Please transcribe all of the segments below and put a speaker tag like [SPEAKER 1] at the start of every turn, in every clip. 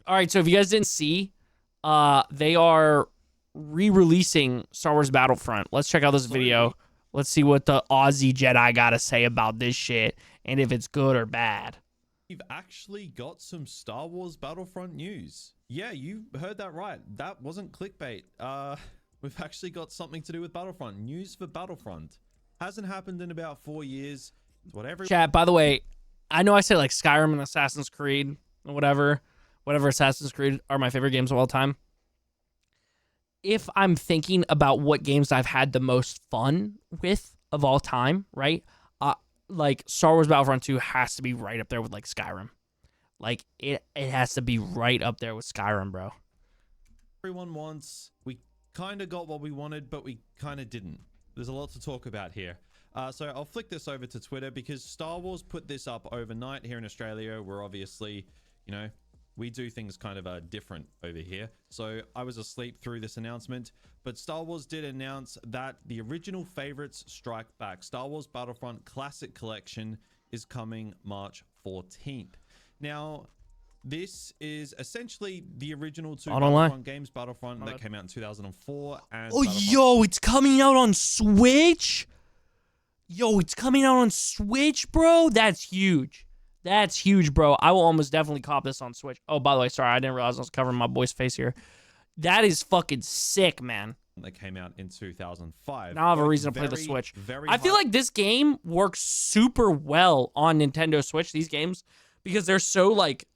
[SPEAKER 1] All right, so if you guys didn't see, they are re-releasing Star Wars Battlefront. Let's check out this video. Let's see what the Aussie Jedi got to say about this shit and if it's good or bad.
[SPEAKER 2] We've actually got some Star Wars Battlefront news. Yeah, you heard that right. That wasn't clickbait. We've actually got something to do with Battlefront. News for Battlefront. Hasn't happened in about 4 years. It's whatever.
[SPEAKER 1] Chat, by the way, I know I say like Skyrim and Assassin's Creed or whatever Assassin's Creed are my favorite games of all time. If I'm thinking about what games I've had the most fun with of all time, right? Like Star Wars Battlefront 2 has to be right up there with like Skyrim. Like it has to be right up there with Skyrim, bro.
[SPEAKER 2] Everyone wants. We kind of got what we wanted, but we kind of didn't. There's a lot to talk about here. So I'll flick this over to Twitter because Star Wars put this up overnight here in Australia. We're obviously, we do things kind of different over here. So I was asleep through this announcement, but Star Wars did announce that the original favorites strike back. Star Wars Battlefront Classic Collection is coming March 14th. Now, this is essentially the original two Battlefront games, Battlefront that came out in 2004. And
[SPEAKER 1] yo, it's coming out on Switch? Yo, it's coming out on Switch, bro? That's huge. That's huge, bro. I will almost definitely cop this on Switch. Oh, by the way, sorry, I didn't realize I was covering my boy's face here. That is fucking sick, man.
[SPEAKER 2] That came out in 2005.
[SPEAKER 1] Now I have a reason to play the Switch. I feel like this game works super well on Nintendo Switch, these games, because they're so, like,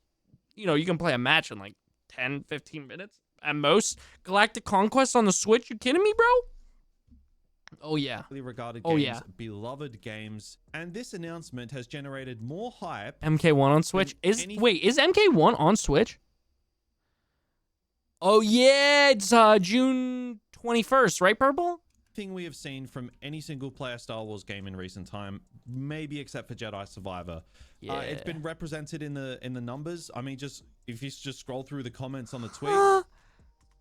[SPEAKER 1] you can play a match in, like, 10, 15 minutes at most. Galactic Conquest on the Switch? You kidding me, bro? Oh, yeah.
[SPEAKER 2] Regarded games, beloved games, and this announcement has generated more hype.
[SPEAKER 1] MK1 on Switch? Wait, is MK1 on Switch? Oh, yeah, it's June 21st, right, Purple?
[SPEAKER 2] Thing we have seen from any single player Star Wars game in recent time, maybe except for Jedi Survivor. Yeah. It's been represented in the numbers. I mean, if you just scroll through the comments on the tweet,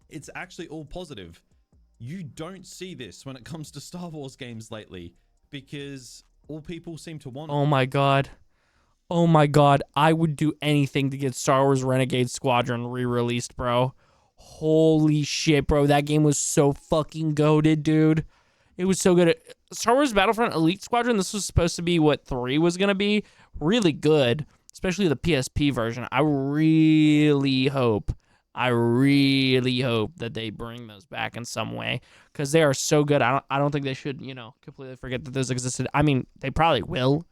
[SPEAKER 2] it's actually all positive. You don't see this when it comes to Star Wars games lately because all people seem to want.
[SPEAKER 1] Oh my god. Oh my god. I would do anything to get Star Wars Renegade Squadron re-released, bro. Holy shit, bro. That game was so fucking goated, dude. It was so good. Star Wars Battlefront Elite Squadron, this was supposed to be what 3 was going to be. Really good, especially the PSP version. I really hope that they bring those back in some way because they are so good. I don't think they should, completely forget that those existed. I mean, they probably will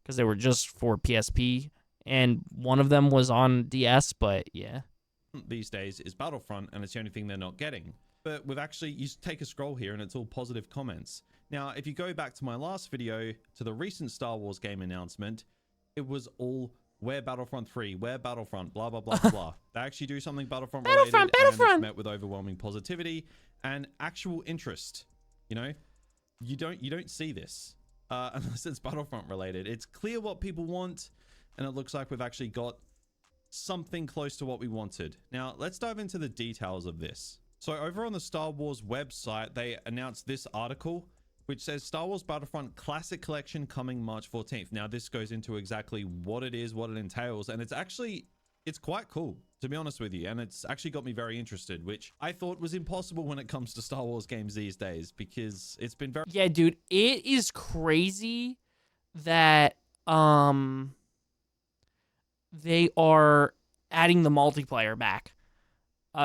[SPEAKER 1] because they were just for PSP and one of them was on DS, but yeah.
[SPEAKER 2] These days is Battlefront and it's the only thing they're not getting. But you take a scroll here and it's all positive comments. Now, if you go back to my last video to the recent Star Wars game announcement, it was all where Battlefront 3, where Battlefront, blah, blah, blah, blah. They actually do something Battlefront related and it's met with overwhelming positivity and actual interest. You don't see this unless it's Battlefront related. It's clear what people want and it looks like we've actually got something close to what we wanted. Now, let's dive into the details of this. So over on the Star Wars website, they announced this article, which says Star Wars Battlefront Classic Collection coming March 14th. Now, this goes into exactly what it is, what it entails, and it's quite cool, to be honest with you. And it's actually got me very interested, which I thought was impossible when it comes to Star Wars games these days, because it's been very...
[SPEAKER 1] Yeah, dude, it is crazy that they are adding the multiplayer back.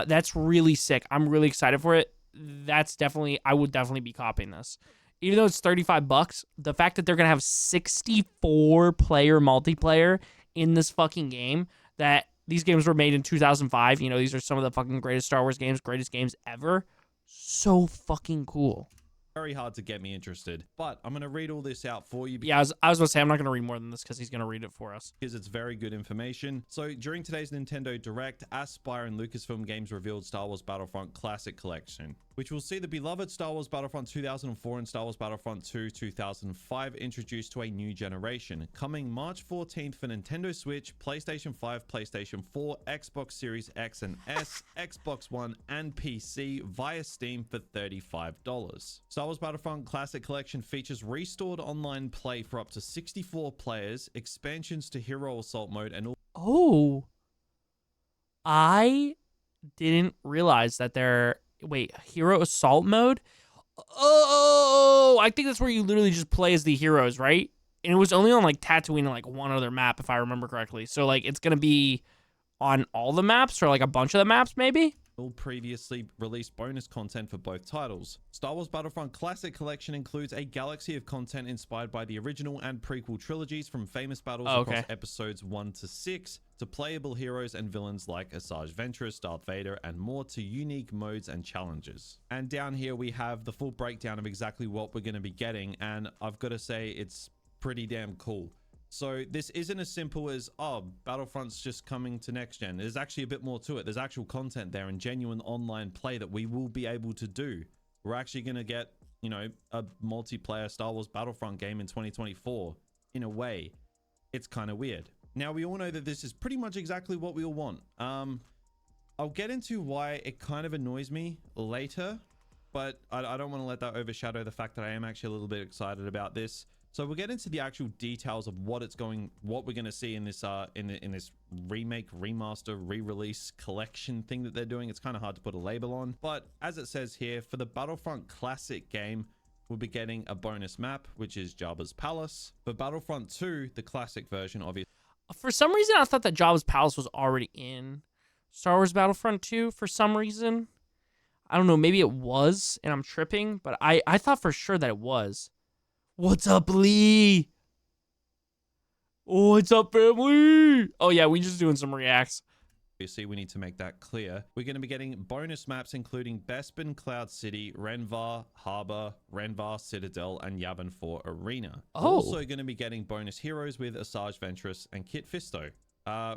[SPEAKER 1] That's really sick. I'm really excited for it. I would definitely be copying this. Even though it's $35, the fact that they're going to have 64 player multiplayer in this fucking game, that these games were made in 2005. These are some of the fucking greatest Star Wars games, greatest games ever. So fucking cool.
[SPEAKER 2] Very hard to get me interested, but I'm going to read all this out for you.
[SPEAKER 1] Yeah, I was going to say, I'm not going to read more than this because he's going to read it for us.
[SPEAKER 2] Because it's very good information. So during today's Nintendo Direct, Aspyr and Lucasfilm Games revealed Star Wars Battlefront Classic Collection, which will see the beloved Star Wars Battlefront 2004 and Star Wars Battlefront 2 2005 introduced to a new generation, coming March 14th for Nintendo Switch, PlayStation 5, PlayStation 4, Xbox Series X and S, Xbox One, and PC via Steam for $35. Star Wars Battlefront Classic Collection features restored online play for up to 64 players, expansions to Hero Assault Mode, and all...
[SPEAKER 1] Oh. I didn't realize that wait, hero assault mode. Oh, I think that's where you literally just play as the heroes, right? And it was only on like Tatooine and like one other map, if I remember correctly. So like it's gonna be on all the maps or like a bunch of the maps, maybe.
[SPEAKER 2] All previously released bonus content for both titles. Star Wars Battlefront Classic Collection includes a galaxy of content inspired by the original and prequel trilogies, from famous battles across episodes 1 to 6 to playable heroes and villains like Asajj Ventress, Darth Vader, and more, to unique modes and challenges. And down here we have the full breakdown of exactly what we're going to be getting, and I've got to say it's pretty damn cool. So this isn't as simple as, oh, Battlefront's just coming to next gen. There's actually a bit more to it. There's actual content there and genuine online play that we will be able to do. We're actually going to get, you know, a multiplayer Star Wars Battlefront game in 2024. In a way, it's kind of weird. Now, we all know that this is pretty much exactly what we all want. I'll get into why it kind of annoys me later, but I don't want to let that overshadow the fact that I am actually a little bit excited about this. So we'll get into the actual details of what we're going to see in this in this remake, remaster, re-release collection thing that they're doing. It's kind of hard to put a label on, but as it says here, for the Battlefront Classic game, we'll be getting a bonus map, which is Jabba's Palace. For Battlefront 2, the classic version, obviously. For some reason, I thought that Jabba's Palace was already in Star Wars Battlefront 2 for some reason. I don't know, maybe it was, and I'm tripping, but I thought for sure that it was. What's up, Lee? Oh, what's up, family? Oh, yeah, we just doing some reacts. Obviously, we need to make that clear. We're going to be getting bonus maps including Bespin Cloud City, Renvar Harbor, Renvar Citadel, and Yavin 4 Arena.
[SPEAKER 1] Oh.
[SPEAKER 2] Also going to be getting bonus heroes with Asajj Ventress and Kit Fisto,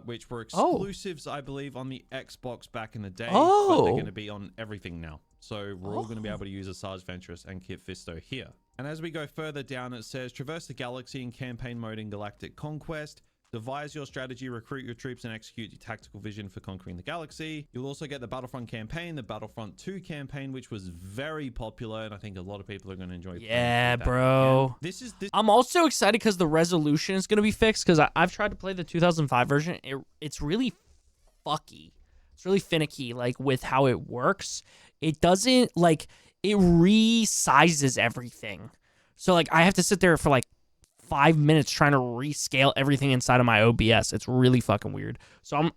[SPEAKER 2] which were exclusives, I believe, on the Xbox back in the day, but they're going to be on everything now. So we're all going to be able to use Asajj Ventress and Kit Fisto here. And as we go further down, it says, traverse the galaxy in campaign mode in Galactic Conquest. Devise your strategy, recruit your troops, and execute your tactical vision for conquering the galaxy. You'll also get the Battlefront campaign, the Battlefront 2 campaign, which was very popular, and I think a lot of people are going to enjoy playing.
[SPEAKER 1] Yeah, bro. I'm also excited because the resolution is going to be fixed, because I've tried to play the 2005 version. It's really fucky. It's really finicky, like, with how it works. It doesn't, like, it resizes everything. So, like, I have to sit there for, like, 5 minutes trying to rescale everything inside of my OBS. It's really fucking weird. So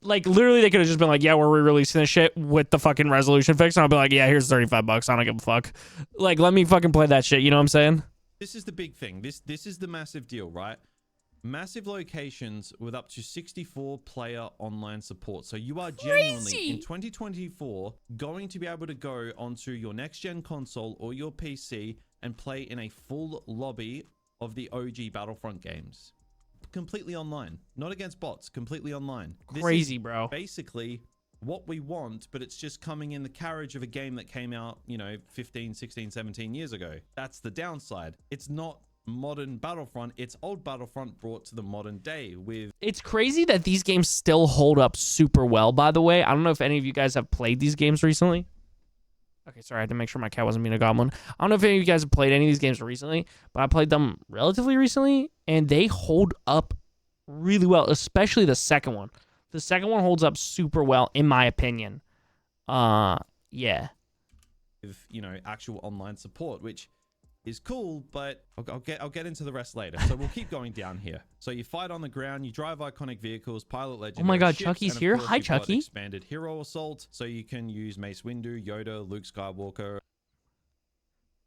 [SPEAKER 1] like, literally they could have just been like, yeah, we're re-releasing this shit with the fucking resolution fix. And I'll be like, yeah, here's $35. I don't give a fuck. Like, let me fucking play that shit. You know what I'm saying?
[SPEAKER 2] This is the big thing. This is the massive deal, right? Massive locations with up to 64 player online support. So you are genuinely, in 2024, going to be able to go onto your next gen console or your PC and play in a full lobby of the OG Battlefront games, completely online, not against bots, completely online.
[SPEAKER 1] Crazy, bro.
[SPEAKER 2] Basically what we want, but it's just coming in the carriage of a game that came out, you know, 15, 16, 17 years ago. That's the downside. It's not modern Battlefront, it's old Battlefront brought to the modern day with... It's
[SPEAKER 1] crazy that these games still hold up super well, by the way. I don't know if any of you guys have played these games recently. Okay, sorry, I had to make sure my cat wasn't being a goblin. I don't know if any of you guys have played any of these games recently, but I played them relatively recently, and they hold up really well, especially the second one. The second one holds up super well, in my opinion. Yeah.
[SPEAKER 2] With, you know, actual online support, which is cool, but I'll get into the rest later. So we'll keep going down here. So you fight on the ground, you drive iconic vehicles, pilot legendary
[SPEAKER 1] ships. Oh my god,
[SPEAKER 2] ships,
[SPEAKER 1] Chucky's here. Hi, Chucky.
[SPEAKER 2] Expanded hero assault, so you can use Mace Windu, Yoda, Luke Skywalker.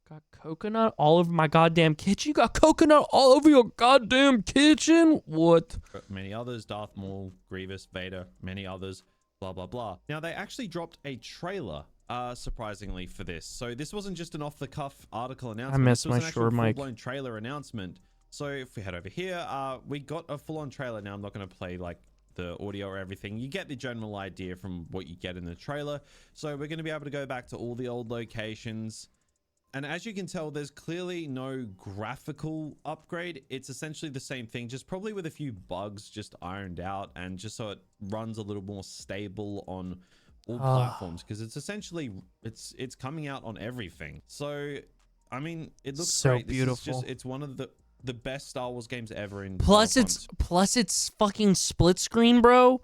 [SPEAKER 1] Got coconut all over my goddamn kitchen. You got coconut all over your goddamn kitchen? What?
[SPEAKER 2] Many others, Darth Maul, Grievous, Vader, many others, blah blah blah. Now they actually dropped a trailer, surprisingly, for this. So this wasn't just an off-the-cuff article announcement.
[SPEAKER 1] I missed my short mic.
[SPEAKER 2] Full-blown trailer announcement. So if we head over here, we got a full-on trailer. Now I'm not going to play like the audio or everything. You get the general idea from what you get in the trailer. So we're going to be able to go back to all the old locations. And as you can tell, there's clearly no graphical upgrade. It's essentially the same thing, just probably with a few bugs just ironed out, and just so it runs a little more stable on all platforms, because it's essentially it's coming out on everything. So I mean, it looks
[SPEAKER 1] so
[SPEAKER 2] great.
[SPEAKER 1] Beautiful.
[SPEAKER 2] It's one of the best Star Wars games ever. In
[SPEAKER 1] plus it's fucking split screen, bro.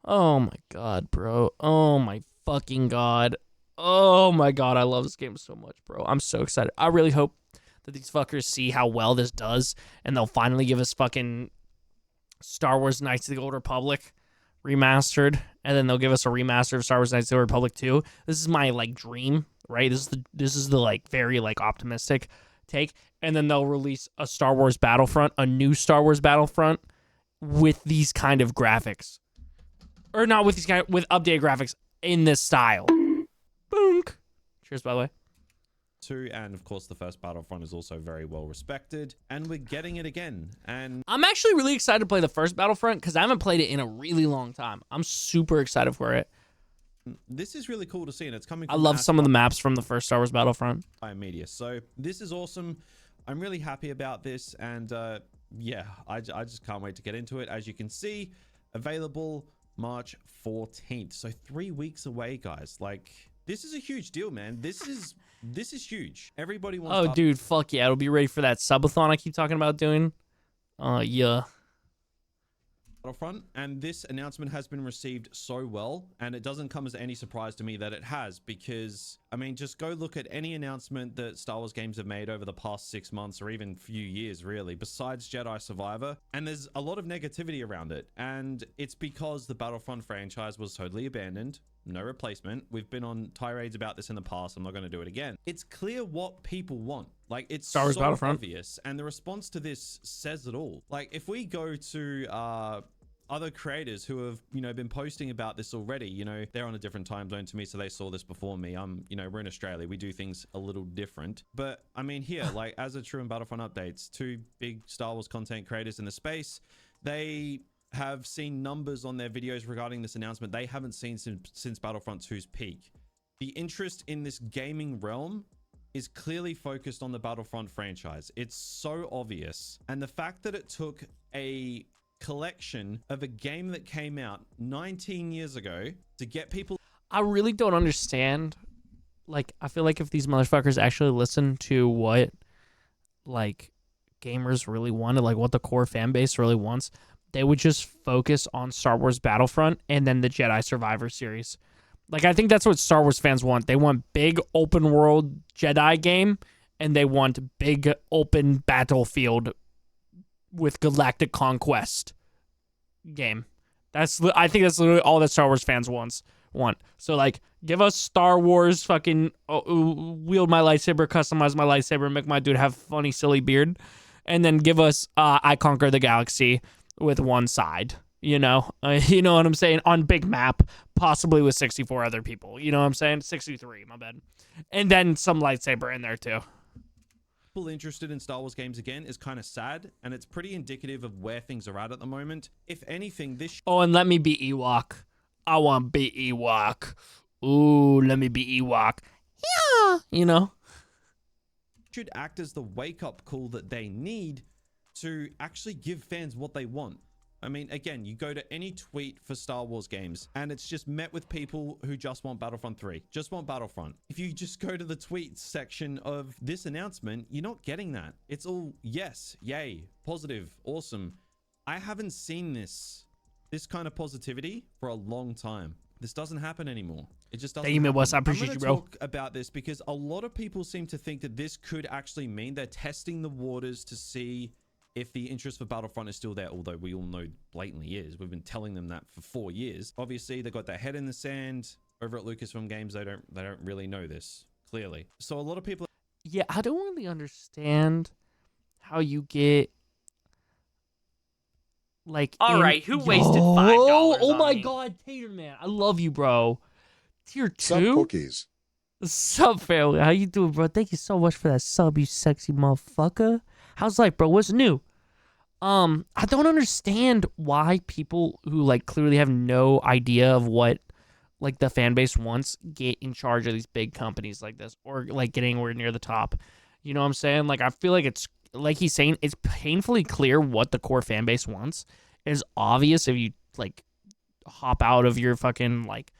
[SPEAKER 1] Oh my god, bro. Oh my fucking god. Oh my god, I love this game so much, bro. I'm so excited. I really hope that these fuckers see how well this does and they'll finally give us fucking Star Wars Knights of the Old Republic remastered, and then they'll give us a remaster of Star Wars Knights of the Old Republic 2. This is my like dream, right? This is the like very like optimistic take. And then they'll release a Star Wars Battlefront, a new Star Wars Battlefront with these kind of graphics. Or not with these kind of, with updated graphics in this style. Boonk. Cheers, by the way.
[SPEAKER 2] 2, and of course the first Battlefront is also very well respected, and we're getting it again. And
[SPEAKER 1] I'm actually really excited to play the first Battlefront because I haven't played it in a really long time. I'm super excited for it.
[SPEAKER 2] this is really cool to see, and it's coming
[SPEAKER 1] I
[SPEAKER 2] from
[SPEAKER 1] love some of the maps from the first Star Wars Battlefront.
[SPEAKER 2] Media. So this is awesome. I'm really happy about this, and yeah, I just can't wait to get into it. As you can see, available March 14th, so 3 weeks away, guys. Like, this is a huge deal, man. This is huge. Everybody wants
[SPEAKER 1] Oh, dude, fuck yeah. It'll be ready for that subathon I keep talking about doing. Yeah.
[SPEAKER 2] Battlefront, and this announcement has been received so well, and it doesn't come as any surprise to me that it has, because I mean, just go look at any announcement that Star Wars games have made over the past 6 months or even few years, really, besides Jedi Survivor, and there's a lot of negativity around it, and it's because the Battlefront franchise was totally abandoned. No replacement. We've been on tirades about this in the past. I'm not going to do it again. It's clear what people want. Like, it's
[SPEAKER 1] Star Wars
[SPEAKER 2] so
[SPEAKER 1] Battlefront.
[SPEAKER 2] obvious, and the response to this says it all. Like, if we go to other creators who have, you know, been posting about this already, you know, they're on a different time zone to me, so they saw this before me. You know, we're in Australia. We do things a little different. But I mean, here, like, as a True and Battlefront updates, 2 big Star Wars content creators in the space, they have seen numbers on their videos regarding this announcement they haven't seen since Battlefront 2's peak. The interest in this gaming realm is clearly focused on the Battlefront franchise. It's so obvious. And the fact that it took a collection of a game that came out 19 years ago to get people...
[SPEAKER 1] I really don't understand. Like, I feel like if these motherfuckers actually listen to what, like, gamers really wanted, like, what the core fan base really wants, they would just focus on Star Wars Battlefront and then the Jedi Survivor series. Like, I think that's what Star Wars fans want. They want big open world Jedi game, and they want big open battlefield with galactic conquest game. I think that's literally all that Star Wars fans want. So, like, give us Star Wars fucking wield my lightsaber, customize my lightsaber, make my dude have funny silly beard, and then give us I Conquer the Galaxy with one side, you know what I'm saying, on big map, possibly with 64 other people, you know what I'm saying, 63, my bad, and then some lightsaber in there too.
[SPEAKER 2] People interested in Star Wars games again is kind of sad, and it's pretty indicative of where things are at the moment. If anything, this
[SPEAKER 1] and let me be Ewok. I want to be Ewok. Ooh, let me be Ewok. Yeah, you know,
[SPEAKER 2] should act as the wake-up call that they need to actually give fans what they want. I mean, again, you go to any tweet for Star Wars games, and it's just met with people who just want Battlefront 3, just want Battlefront. If you just go to the tweet section of this announcement, you're not getting that. It's all yes, yay, positive, awesome. I haven't seen this kind of positivity for a long time. This doesn't happen anymore. It just doesn't.
[SPEAKER 1] Thank you, Wes. I appreciate you, bro.
[SPEAKER 2] I'm going to talk about this because a lot of people seem to think that this could actually mean they're testing the waters to see if the interest for Battlefront is still there, although we all know blatantly is. We've been telling them that for 4 years. Obviously, they got their head in the sand over at Lucasfilm Games. They don't really know this, clearly. So a lot of people...
[SPEAKER 1] Yeah, I don't really understand how you get... Like,
[SPEAKER 3] all right, who wasted $5
[SPEAKER 1] Oh
[SPEAKER 3] on
[SPEAKER 1] my
[SPEAKER 3] me?
[SPEAKER 1] God, Tater Man, I love you, bro. Tier 2?
[SPEAKER 4] Sub cookies.
[SPEAKER 1] Sup, family? How you doing, bro? Thank you so much for that sub, you sexy motherfucker. How's life, bro? What's new? I don't understand why people who, like, clearly have no idea of what, like, the fan base wants get in charge of these big companies like this, or, like, getting anywhere near the top. You know what I'm saying? Like, I feel like it's, like he's saying, it's painfully clear what the core fan base wants. It's obvious if you, like, hop out of your fucking, like,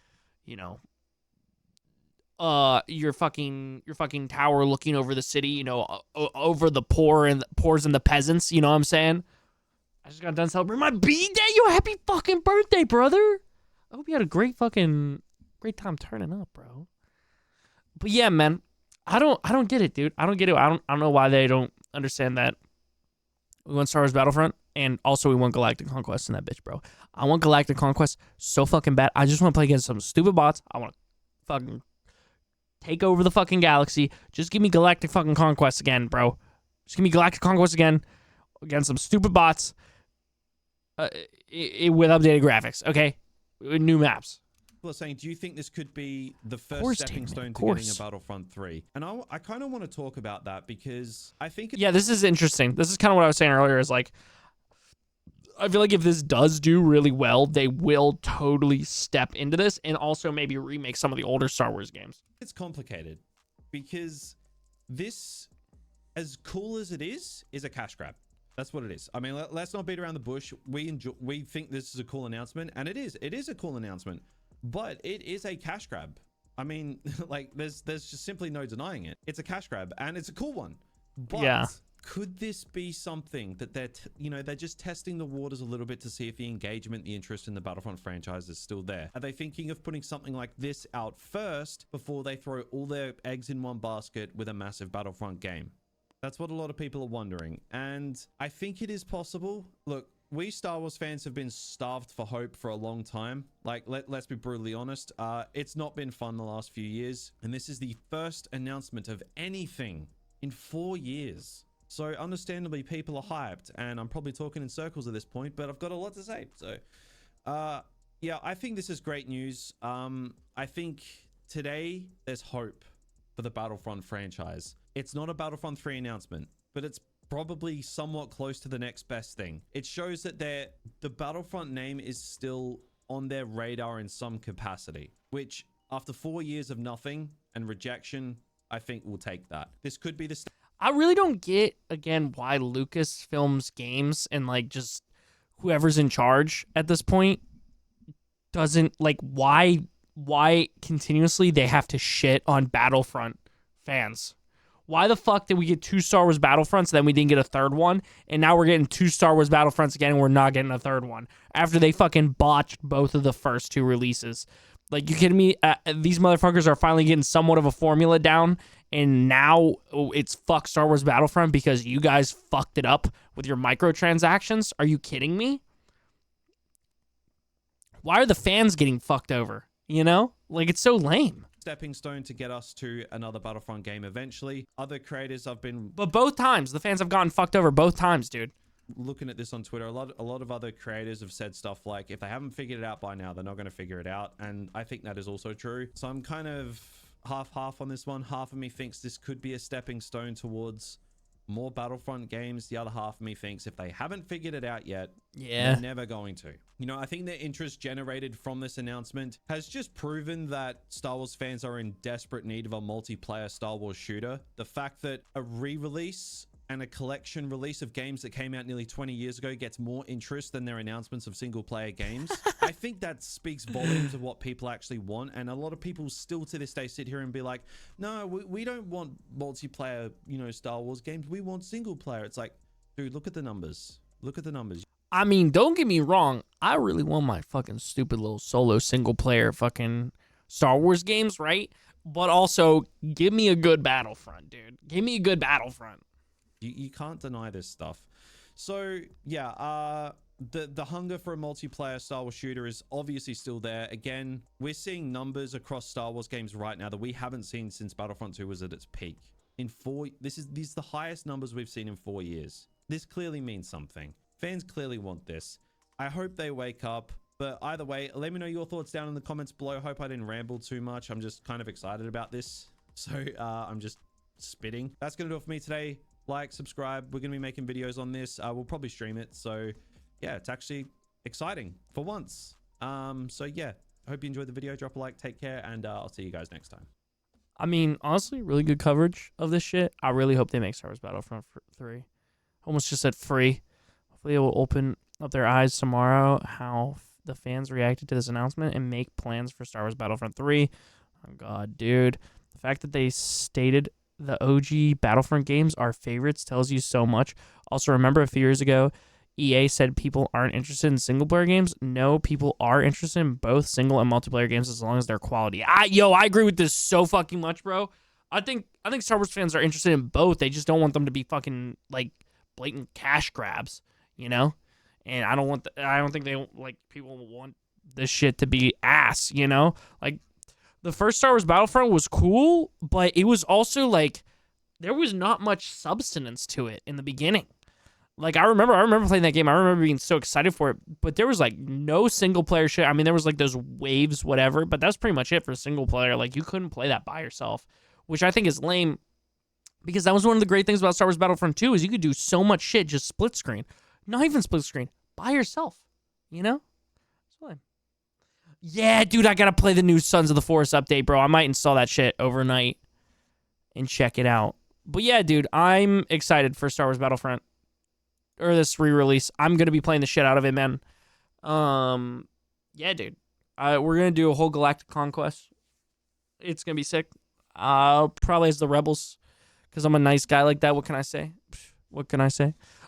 [SPEAKER 1] you know, your fucking tower looking over the city, you know, over the poors and the peasants, you know what I'm saying? I just got done celebrating my B-Day. Yo, happy fucking birthday, brother. I hope you had a great time turning up, bro. But yeah, man, I don't get it, dude. I don't get it. I don't know why they don't understand that we want Star Wars Battlefront and also we want Galactic Conquest in that bitch, bro. I want Galactic Conquest so fucking bad. I just want to play against some stupid bots. I want to fucking take over the fucking galaxy. Just give me Galactic fucking Conquest again, bro. Just give me Galactic Conquest again against some stupid bots with updated graphics, okay? With new maps.
[SPEAKER 2] People are saying, do you think this could be the first stepping stone to getting a Battlefront 3? And I kind of want to talk about that because I think...
[SPEAKER 1] Yeah, this is interesting. This is kind of what I was saying earlier is like, I feel like if this does do really well, they will totally step into this and also maybe remake some of the older Star Wars games.
[SPEAKER 2] It's complicated because this, as cool as it is a cash grab. That's what it is. I mean, let's not beat around the bush. We think this is a cool announcement, and it is. It is a cool announcement, but it is a cash grab. I mean, like there's just simply no denying it. It's a cash grab, and it's a cool one. But yeah. Could this be something that they're just testing the waters a little bit to see if the engagement, the interest in the Battlefront franchise is still there? Are they thinking of putting something like this out first before they throw all their eggs in one basket with a massive Battlefront game? That's what a lot of people are wondering. And I think it is possible. Look, we Star Wars fans have been starved for hope for a long time. Like, let's be brutally honest. It's not been fun the last few years. And this is the first announcement of anything in 4 years. So understandably, people are hyped, and I'm probably talking in circles at this point, but I've got a lot to say. So, yeah, I think this is great news. I think today there's hope for the Battlefront franchise. It's not a Battlefront 3 announcement, but it's probably somewhat close to the next best thing. It shows that the Battlefront name is still on their radar in some capacity, which after 4 years of nothing and rejection, I think we'll take that. This could be the...
[SPEAKER 1] I really don't get, again, why Lucasfilms games and, like, just whoever's in charge at this point doesn't, like, why continuously they have to shit on Battlefront fans. Why the fuck did we get 2 Star Wars Battlefronts, then we didn't get a third one, and now we're getting 2 Star Wars Battlefronts again, and we're not getting a third one, after they fucking botched both of the first 2 releases? Like, you kidding me? These motherfuckers are finally getting somewhat of a formula down, and now it's fuck Star Wars Battlefront because you guys fucked it up with your microtransactions? Are you kidding me? Why are the fans getting fucked over? You know? Like, it's so lame.
[SPEAKER 2] Stepping stone to get us to another Battlefront game eventually. Other creators have been...
[SPEAKER 1] But both times, the fans have gotten fucked over both times, dude.
[SPEAKER 2] Looking at this on Twitter, a lot of other creators have said stuff like, if they haven't figured it out by now, they're not going to figure it out. And I think that is also true. So I'm kind of half on this one. Half of me thinks this could be a stepping stone towards more Battlefront games. The other half of me thinks if they haven't figured it out yet, they're never going to. You know, I think the interest generated from this announcement has just proven that Star Wars fans are in desperate need of a multiplayer Star Wars shooter. The fact that a re-release and a collection release of games that came out nearly 20 years ago gets more interest than their announcements of single player games. I think that speaks volumes of what people actually want. And a lot of people still to this day sit here and be like, no, we don't want multiplayer, you know, Star Wars games. We want single player. It's like, dude, look at the numbers. Look at the numbers.
[SPEAKER 1] I mean, don't get me wrong. I really want my fucking stupid little solo single player fucking Star Wars games, right? But also, give me a good Battlefront, dude. Give me a good Battlefront.
[SPEAKER 2] You can't deny this stuff. So yeah, the hunger for a multiplayer Star Wars shooter is obviously still there. Again, we're seeing numbers across Star Wars games right now that we haven't seen since Battlefront 2 was at its peak. These are the highest numbers we've seen in 4 years. This clearly means something. Fans clearly want this. I hope they wake up. But either way, let me know your thoughts down in the comments below. Hope I didn't ramble too much. I'm just kind of excited about this. So I'm just spitting. That's going to do it for me today. Like, subscribe. We're going to be making videos on this. We'll probably stream it. So yeah, it's actually exciting for once. So yeah, I hope you enjoyed the video. Drop a like, take care, and I'll see you guys next time.
[SPEAKER 1] I mean, honestly, really good coverage of this shit. I really hope they make Star Wars Battlefront 3. Almost just said free. Hopefully it will open up their eyes tomorrow how the fans reacted to this announcement and make plans for Star Wars Battlefront 3. Oh god, dude. The fact that they stated the OG Battlefront games are favorites tells you so much. Also, remember a few years ago, EA said people aren't interested in single player games. No, people are interested in both single and multiplayer games as long as they're quality. I agree with this so fucking much, bro. I think Star Wars fans are interested in both. They just don't want them to be fucking like blatant cash grabs, you know? And I don't think they like people want this shit to be ass, you know? Like the first Star Wars Battlefront was cool, but it was also like there was not much substance to it in the beginning. Like I remember playing that game. I remember being so excited for it, but there was like no single player shit. I mean, there was like those waves, whatever, but that's pretty much it for single player. Like you couldn't play that by yourself, which I think is lame because that was one of the great things about Star Wars Battlefront 2 is you could do so much shit just split screen. Not even split screen, by yourself, you know? It's fine. Yeah, dude, I gotta play the new Sons of the Forest update, bro. I might install that shit overnight and check it out. But yeah, dude, I'm excited for Star Wars Battlefront. Or this re-release. I'm gonna be playing the shit out of it, man. Yeah, dude. We're gonna do a whole Galactic Conquest. It's gonna be sick. Probably as the Rebels. Because I'm a nice guy like that. What can I say? What can I say?